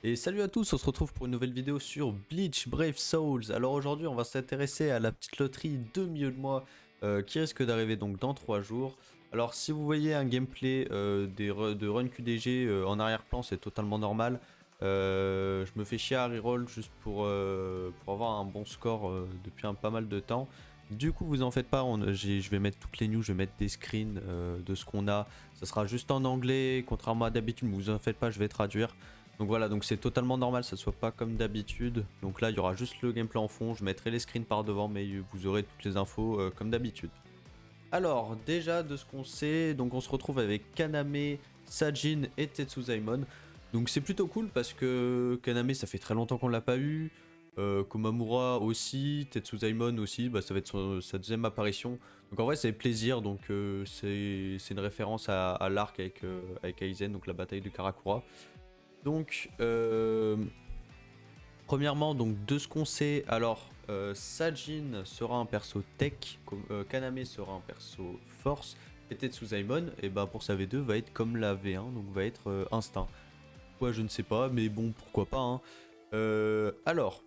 Et salut à tous, on se retrouve pour une nouvelle vidéo sur Bleach Brave Souls. Alors aujourd'hui on va s'intéresser à la petite loterie de milieu de mois qui risque d'arriver donc dans 3 jours. Alors si vous voyez un gameplay de Run QDG en arrière-plan, c'est totalement normal. Je me fais chier à reroll juste pour avoir un bon score depuis pas mal de temps. Du coup vous en faites pas, je vais mettre toutes les news, je vais mettre des screens de ce qu'on a. Ça sera juste en anglais, contrairement à d'habitude, mais vous en faites pas, je vais traduire. Donc voilà, donc c'est totalement normal, ça soit pas comme d'habitude. Donc là, il y aura juste le gameplay en fond, je mettrai les screens par devant, mais vous aurez toutes les infos comme d'habitude. Alors, déjà de ce qu'on sait, donc on se retrouve avec Kaname, Sajin et Tetsuzaimon. Donc c'est plutôt cool parce que Kaname, ça fait très longtemps qu'on l'a pas eu. Komamura aussi, Tetsuzaimon aussi, bah, ça va être sa deuxième apparition. Donc en vrai, c'est plaisir, donc c'est une référence à l'arc avec Aizen, donc la bataille de Karakura. Donc, premièrement, donc de ce qu'on sait, alors Sajin sera un perso tech, Kaname sera un perso force, et Tetsuzaimon, et bah pour sa V2 va être comme la V1, donc va être instinct. Pourquoi je ne sais pas, mais bon, pourquoi pas. Hein. Alors,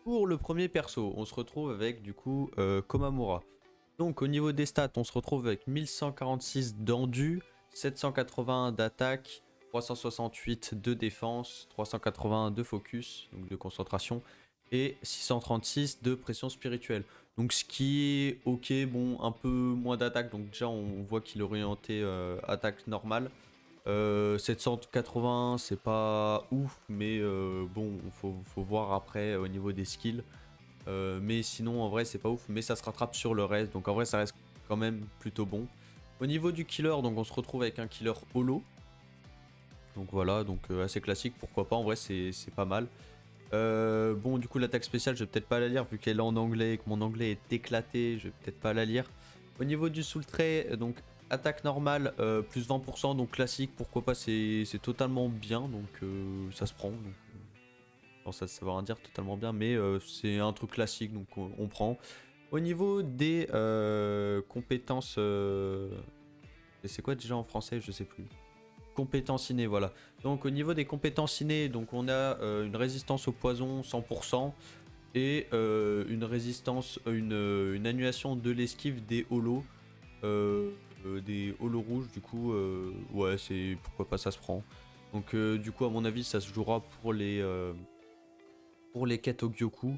pour le premier perso, on se retrouve avec du coup Komamura. Donc au niveau des stats, on se retrouve avec 1146 d'endu, 781 d'attaque, 368 de défense, 381 de focus, donc de concentration, et 636 de pression spirituelle. Donc ce qui est ok, bon, un peu moins d'attaque, donc déjà on voit qu'il est orienté attaque normale. 780 c'est pas ouf, mais bon, faut voir après au niveau des skills. Mais sinon en vrai c'est pas ouf, mais ça se rattrape sur le reste, donc en vrai ça reste quand même plutôt bon. Au niveau du killer, donc on se retrouve avec un killer holo. Donc voilà, donc assez classique, pourquoi pas, en vrai c'est pas mal. Bon du coup l'attaque spéciale je vais peut-être pas la lire vu qu'elle est en anglais et que mon anglais est éclaté, je vais peut-être pas la lire. Au niveau du soul trait, donc attaque normale plus 20%, donc classique, pourquoi pas, c'est totalement bien, donc ça se prend. Donc, ça veut rien dire totalement bien, mais c'est un truc classique, donc on prend. Au niveau des compétences... c'est quoi déjà en français? Je sais plus. Compétences innées, voilà. Donc au niveau des compétences innées, donc on a une résistance au poison 100% et une résistance, une annulation de l'esquive des holos. Des holos rouges, du coup, ouais, c'est pourquoi pas, ça se prend. Donc du coup, à mon avis, ça se jouera pour les quêtes au Gyoku.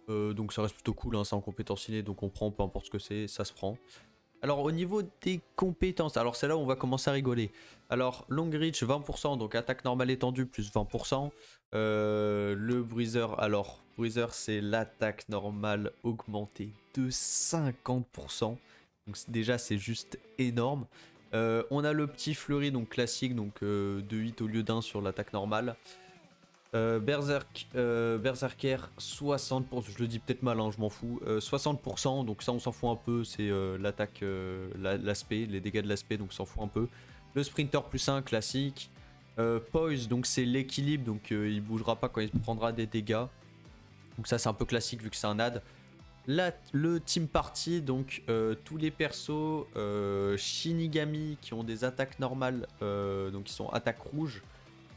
Donc ça reste plutôt cool, hein, c'est en compétence innée, donc on prend, peu importe ce que c'est, ça se prend. Alors au niveau des compétences, alors c'est là où on va commencer à rigoler. Alors long reach 20%, donc attaque normale étendue plus 20%. Le bruiser, alors bruiser c'est l'attaque normale augmentée de 50%. Donc déjà c'est juste énorme. On a le petit fleuri, donc classique, donc de 8 au lieu d'1 sur l'attaque normale. Berserker 60%, je le dis peut-être mal, hein, je m'en fous. 60%, donc ça on s'en fout un peu, c'est l'attaque, l'aspect, les dégâts de l'aspect, donc on s'en fout un peu. Le Sprinter plus 1 classique. Poise, donc c'est l'équilibre, donc il bougera pas quand il prendra des dégâts. Donc ça c'est un peu classique vu que c'est un add. Le Team Party, donc tous les persos Shinigami qui ont des attaques normales, donc qui sont attaques rouges.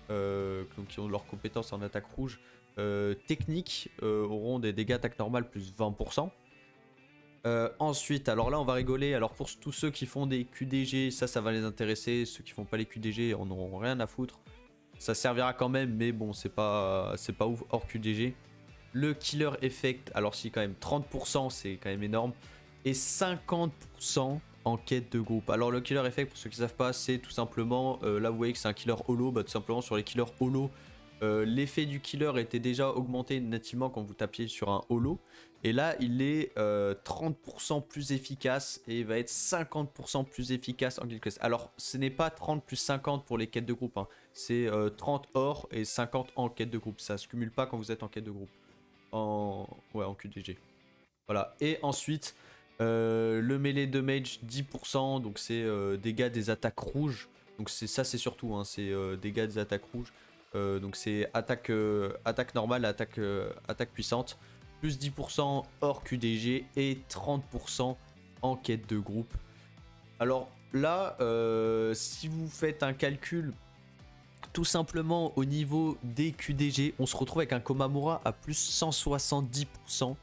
Donc qui ont leurs compétences en attaque rouge, techniques, auront des dégâts attaque normale plus 20%. Ensuite, alors là on va rigoler, alors pour tous ceux qui font des QDG, ça va les intéresser, ceux qui font pas les QDG en auront rien à foutre. Ça servira quand même, mais bon, c'est pas ouf hors QDG. Le Killer Effect, alors si quand même 30%, c'est quand même énorme. Et 50% en quête de groupe. Alors le Killer Effect, pour ceux qui ne savent pas, c'est tout simplement, là vous voyez que c'est un killer holo, bah, tout simplement sur les killers holo, l'effet du killer était déjà augmenté nativement quand vous tapiez sur un holo. Et là il est 30% plus efficace et va être 50% plus efficace en guild quest. Alors ce n'est pas 30 plus 50 pour les quêtes de groupe, hein. C'est 30 hors et 50 en quête de groupe. Ça se cumule pas quand vous êtes en quête de groupe. Ouais, en QDG. Voilà. Et ensuite, le mêlée de mage 10%, donc c'est dégâts des attaques rouges. Donc ça c'est surtout, hein, c'est dégâts des attaques rouges. Donc c'est attaque, attaque normale, attaque puissante. Plus 10% hors QDG et 30% en quête de groupe. Alors là, si vous faites un calcul tout simplement au niveau des QDG, on se retrouve avec un Komamura à plus 170%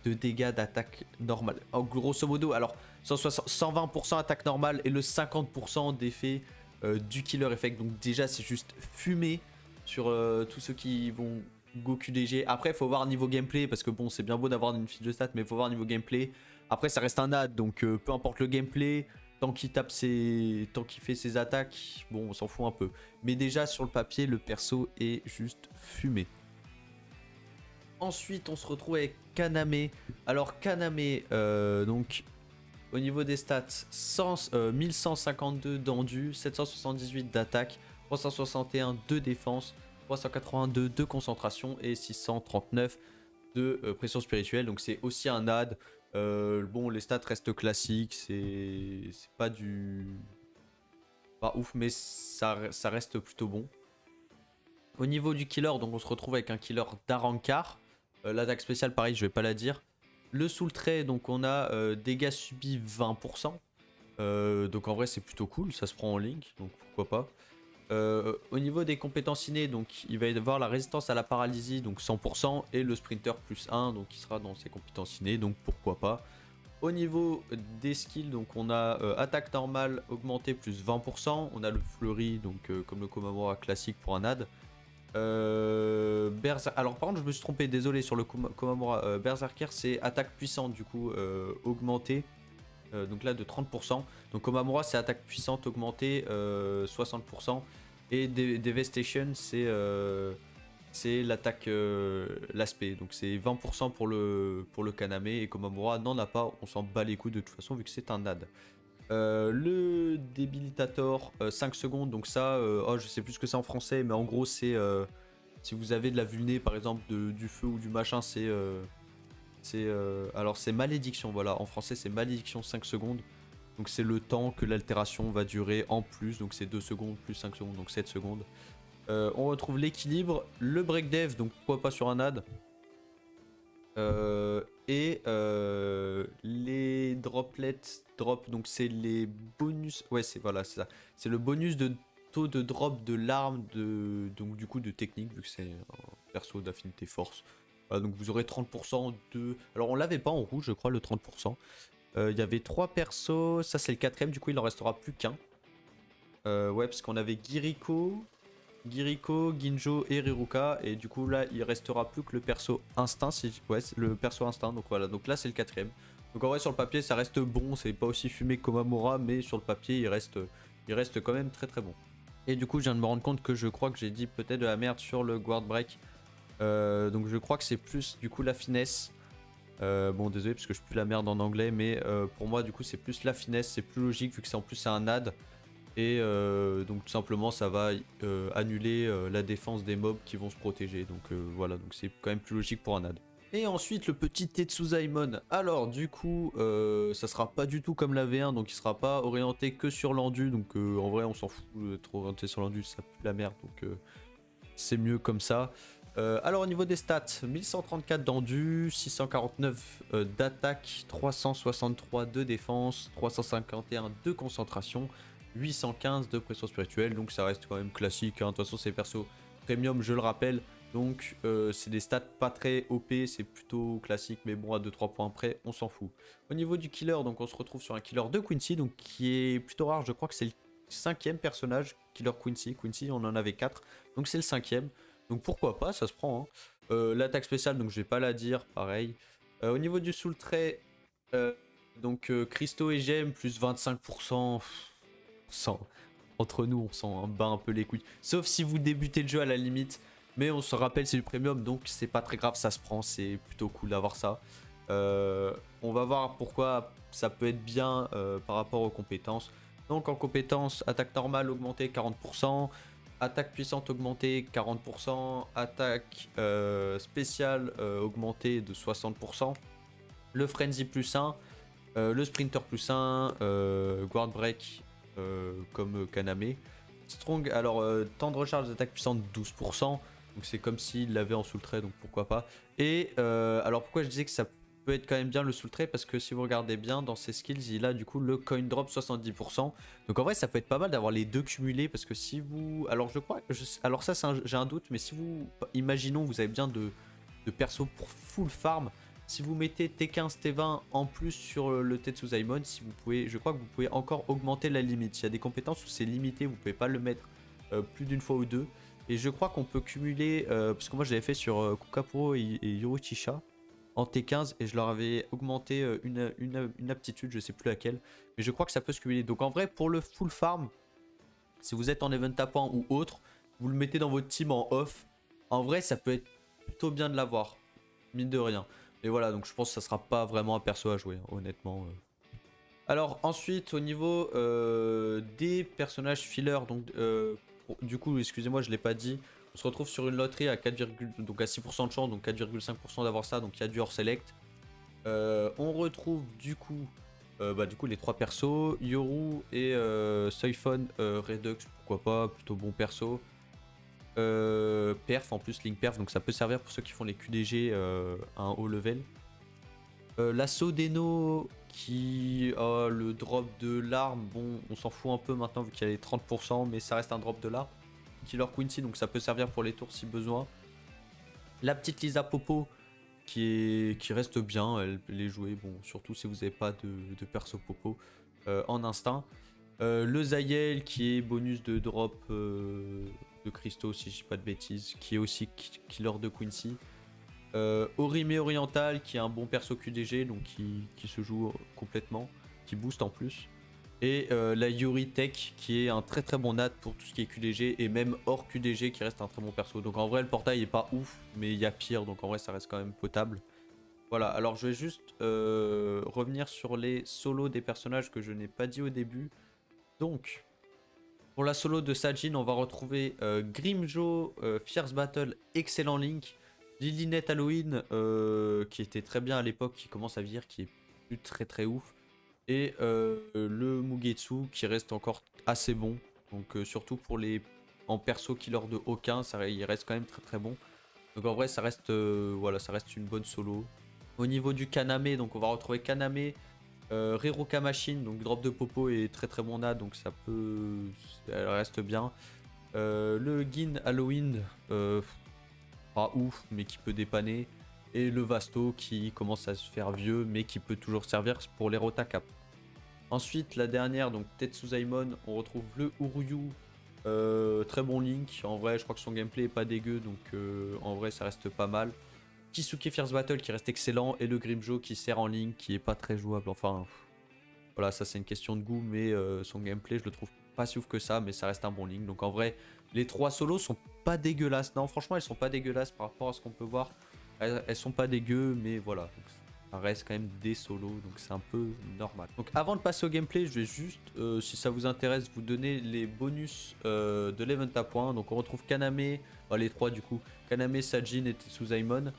de dégâts d'attaque normale. En grosso modo, alors 120% attaque normale et le 50% d'effet du killer effect. Donc déjà c'est juste fumé sur tous ceux qui vont go QDG. Après il faut voir niveau gameplay parce que bon c'est bien beau d'avoir une fiche de stats mais il faut voir niveau gameplay. Après ça reste un ad donc peu importe le gameplay. Tant qu'il fait ses attaques, bon on s'en fout un peu. Mais déjà sur le papier le perso est juste fumé. Ensuite on se retrouve avec Kaname. Alors Kaname donc au niveau des stats 1152 d'endu, 778 d'attaque, 361 de défense, 382 de concentration et 639 de pression spirituelle. Donc c'est aussi un ad. Bon, les stats restent classiques, c'est pas ouf, mais ça reste plutôt bon. Au niveau du killer, donc on se retrouve avec un killer d'Arankar. L'attaque spéciale, pareil, je vais pas la dire. Le soul trait, donc on a dégâts subis 20%. Donc en vrai, c'est plutôt cool, ça se prend en link, donc pourquoi pas. Au niveau des compétences innées, donc il va y avoir la résistance à la paralysie, donc 100%, et le sprinter plus 1, donc il sera dans ses compétences innées, donc pourquoi pas. Au niveau des skills, donc on a attaque normale augmentée plus 20%, on a le fleury, donc comme le Komamura classique pour un ad. Alors par contre je me suis trompé, désolé sur le Komamura. Berserker c'est attaque puissante du coup augmentée. Donc là de 30%. Donc Komamura c'est attaque puissante augmentée 60%. Et Devastation c'est l'attaque l'aspect. Donc c'est 20% pour le Kaname. Et Komamura n'en a pas, on s'en bat les couilles de toute façon vu que c'est un ad. Le débilitator 5 secondes, donc ça oh, je sais plus ce que c'est en français, mais en gros c'est si vous avez de la vulné par exemple du feu ou du machin, alors c'est malédiction, voilà, en français c'est malédiction 5 secondes. Donc c'est le temps que l'altération va durer en plus, donc c'est 2 secondes plus 5 secondes, donc 7 secondes. On retrouve l'équilibre, le break dev, donc pourquoi pas sur un ad. Les droplets drop, donc c'est les bonus, ouais c'est voilà c'est ça, c'est le bonus de taux de drop de l'arme donc du coup de technique vu que c'est un perso d'affinité force. Voilà, donc vous aurez 30% de, alors on l'avait pas en rouge je crois le 30%. Il y avait 3 persos, ça c'est le 4ème, du coup il en restera plus qu'un. Ouais parce qu'on avait Giriko, Ginjo et Riruka, et du coup là il restera plus que le perso instinct, ouais le perso instinct, donc voilà, donc là c'est le 4ème. Donc en vrai sur le papier ça reste bon, c'est pas aussi fumé que Komamura, mais sur le papier il reste quand même très très bon. Et du coup je viens de me rendre compte que je crois que j'ai dit peut-être de la merde sur le guard break. Donc je crois que c'est plus du coup la finesse. Bon désolé parce que je suis plus la merde en anglais, mais pour moi du coup c'est plus la finesse, c'est plus logique vu que c'est en plus c'est un ad. Et donc tout simplement ça va annuler la défense des mobs qui vont se protéger. Donc voilà, donc c'est quand même plus logique pour un ad. Et ensuite le petit Tetsuzaimon. Alors du coup ça sera pas du tout comme la V1, donc il sera pas orienté que sur l'endu. Donc en vrai on s'en fout d'être orienté sur l'endu, ça pue la merde. Donc c'est mieux comme ça. Alors au niveau des stats, 1134 d'endu, 649 d'attaque, 363 de défense, 351 de concentration, 815 de pression spirituelle, donc ça reste quand même classique, hein. De toute façon c'est perso premium je le rappelle, donc c'est des stats pas très OP, c'est plutôt classique, mais bon à 2-3 points près on s'en fout. Au niveau du killer, donc on se retrouve sur un killer de Quincy, donc qui est plutôt rare, je crois que c'est le 5ème personnage, killer Quincy, on en avait 4, donc c'est le 5ème, donc pourquoi pas, ça se prend, hein. L'attaque spéciale, donc je vais pas la dire, pareil. Au niveau du soul trait, donc cristaux et gemmes plus 25%, entre nous on s'en bat un peu les couilles, sauf si vous débutez le jeu à la limite, mais on se rappelle c'est du premium donc c'est pas très grave, ça se prend, c'est plutôt cool d'avoir ça. On va voir pourquoi ça peut être bien par rapport aux compétences. Donc en compétences, attaque normale augmentée 40%, attaque puissante augmentée 40%, attaque spéciale augmentée de 60%, le frenzy plus 1, le sprinter plus 1, guard break comme Kaname. Strong, alors temps de recharge d'attaque puissante 12%, donc c'est comme s'il l'avait en soul trait, donc pourquoi pas. Et alors pourquoi je disais que ça peut peut être quand même bien le soul trait parce que si vous regardez bien dans ses skills, il a du coup le coin drop 70%. Donc en vrai, ça peut être pas mal d'avoir les deux cumulés parce que si vous... Alors je crois... Alors ça, j'ai un doute, mais si vous... Imaginons, vous avez bien de perso pour full farm. Si vous mettez T15, T20 en plus sur le Tetsuzaimon, si vous pouvez, je crois que vous pouvez encore augmenter la limite. Il y a des compétences où c'est limité, vous pouvez pas le mettre plus d'une fois ou deux. Et je crois qu'on peut cumuler, parce que moi je l'avais fait sur Kukapuro et Yoruchisha en T15 et je leur avais augmenté une aptitude, je sais plus laquelle. Mais je crois que ça peut se cumuler. Donc en vrai, pour le full farm, si vous êtes en event tapant ou autre, vous le mettez dans votre team en off. En vrai, ça peut être plutôt bien de l'avoir, mine de rien. Et voilà, donc je pense que ça sera pas vraiment un perso à jouer, hein, honnêtement. Alors ensuite, au niveau des personnages fillers, donc du coup, excusez-moi, je l'ai pas dit. On se retrouve sur une loterie à 4, donc à 6% de chance, donc 4,5% d'avoir ça, donc il y a du hors select. On retrouve du coup les trois persos, Yoru et Soifon, Redux, pourquoi pas, plutôt bon perso. Perf en plus, Link Perf, donc ça peut servir pour ceux qui font les QDG à un haut level. L'assaut d'Eno qui a le drop de l'arme, bon on s'en fout un peu maintenant vu qu'il y a les 30%, mais ça reste un drop de l'arme. Killer Quincy, donc ça peut servir pour les tours si besoin. La petite Lisa Popo qui reste bien, elle est jouée, bon surtout si vous n'avez pas de perso Popo en instinct. Le Zayel qui est bonus de drop de cristaux si je dis pas de bêtises, qui est aussi killer de Quincy. Orime Oriental qui est un bon perso QDG, donc qui se joue complètement, qui booste en plus. Et la Yuri Tech qui est un très très bon nat pour tout ce qui est QDG et même hors QDG qui reste un très bon perso. Donc en vrai le portail est pas ouf, mais il y a pire, donc en vrai ça reste quand même potable. Voilà, alors je vais juste revenir sur les solos des personnages que je n'ai pas dit au début. Donc, pour la solo de Sajin, on va retrouver Grimjo, Fierce Battle, excellent Link, Lilinette Halloween, qui était très bien à l'époque, qui commence à vieillir, qui est plus très très ouf, et le Mugetsu, qui reste encore assez bon, donc surtout pour les en perso killer de aucun, il reste quand même très très bon. Donc en vrai, ça reste, voilà, ça reste une bonne solo. Au niveau du Kaname, donc on va retrouver Kaname, Riroka Machine, donc drop de Popo est très très bon nat, donc ça peut... Elle reste bien. Le Gin Halloween, pas ouf, mais qui peut dépanner. Et le Vasto qui commence à se faire vieux, mais qui peut toujours servir pour les Rotakap. Ensuite, la dernière, donc Tetsuzaimon, on retrouve le Uryu. Très bon Link, en vrai je crois que son gameplay est pas dégueu, donc en vrai ça reste pas mal. Kisuke Fierce Battle qui reste excellent et le Grimjo qui sert en ligne qui est pas très jouable, enfin voilà, ça c'est une question de goût, mais son gameplay je le trouve pas si ouf que ça, mais ça reste un bon Link. Donc en vrai les trois solos sont pas dégueulasses, non franchement elles sont pas dégueulasses par rapport à ce qu'on peut voir, elles sont pas dégueu, mais voilà, donc, ça reste quand même des solos, donc c'est un peu normal. Donc avant de passer au gameplay, je vais juste, si ça vous intéresse, vous donner les bonus de l'event à points. Donc on retrouve Kaname, les trois du coup, Kaname, Sajin et Tetsuzaimon.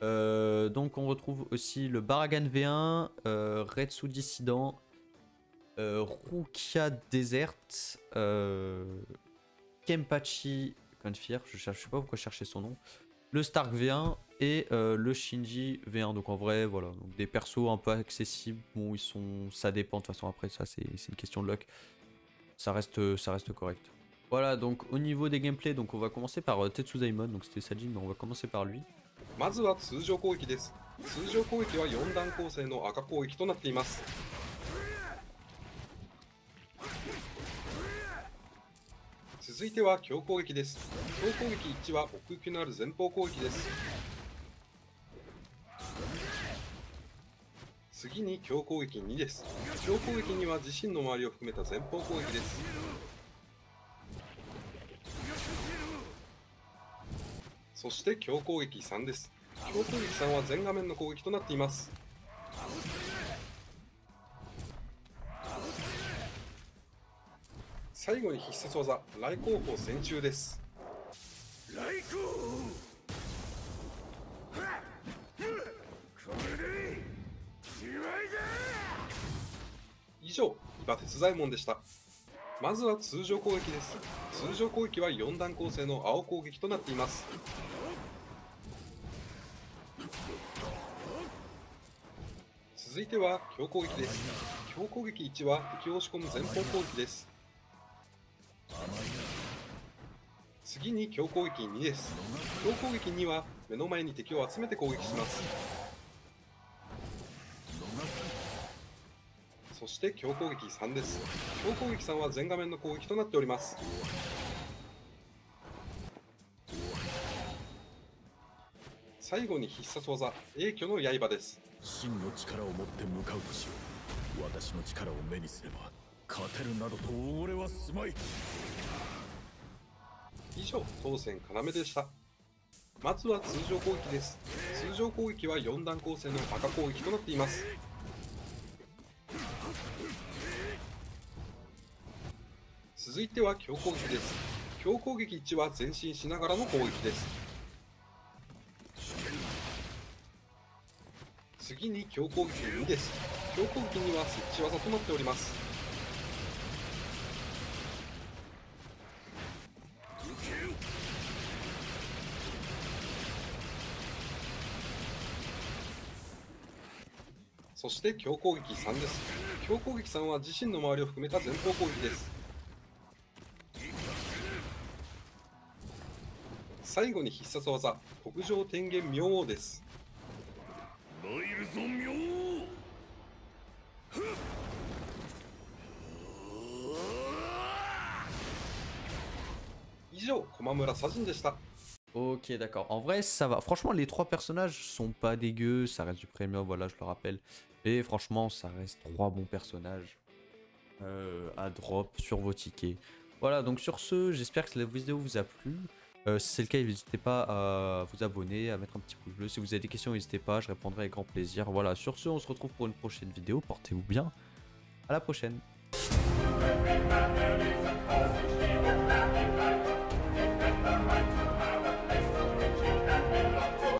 Donc on retrouve aussi le Baragan V1, Retsu Dissident, Rukia Desert, Kenpachi Confir, je sais pas pourquoi chercher son nom, le Stark V1 et le Shinji V1. Donc en vrai voilà, donc des persos un peu accessibles, bon ils sont, ça dépend de toute façon, après ça c'est une question de luck, ça reste correct. Voilà, donc au niveau des gameplays, donc on va commencer par Tetsuzaimon, donc c'était Sajin, mais on va commencer par lui. まずは通常攻撃です。通常攻撃は4段構成の赤攻撃となっています。続いては強攻撃です。強攻撃1は奥行きのある前方攻撃です。次に強攻撃2です。強攻撃2は自身の周りを含めた前方攻撃です。そして強攻撃3です。強攻撃3は全画面の攻撃となっています。最後に必殺技、雷光砲戦中です。雷光以上、伊庭鉄左衛門でした。まずは通常攻撃です。通常攻撃は4段構成の青攻撃となっています。続いては強攻撃です。強攻撃1は敵を押し込む前方攻撃です。次に強攻撃2です。強攻撃2は目の前に敵を集めて攻撃します。そして強攻撃3です。強攻撃3は全画面の攻撃となっております。最後に必殺技、永居の刃です。真の力を持って向かうとしよう。私の力を目にすれば勝てるなどとおごれはすまい。以上、当選要でした。まずは通常攻撃です。通常攻撃は4段構成の赤攻撃となっています。続いては強攻撃です。強攻撃1は前進しながらの攻撃です。次に強攻撃2です。強攻撃2は設置技となっております。そして強攻撃3です。強攻撃3は自身の周りを含めた前方攻撃です。最後に必殺技、特上天元明王です。参るぞ明王。以上、駒村左陣でした。Ok, d'accord. En vrai, ça va. Franchement, les trois personnages sont pas dégueux. Ça reste du premium, voilà, je le rappelle. Et franchement, ça reste trois bons personnages à drop sur vos tickets. Voilà, donc sur ce, j'espère que la vidéo vous a plu. Si c'est le cas, n'hésitez pas à vous abonner, à mettre un petit pouce bleu. Si vous avez des questions, n'hésitez pas, je répondrai avec grand plaisir. Voilà, sur ce, on se retrouve pour une prochaine vidéo. Portez-vous bien. À la prochaine.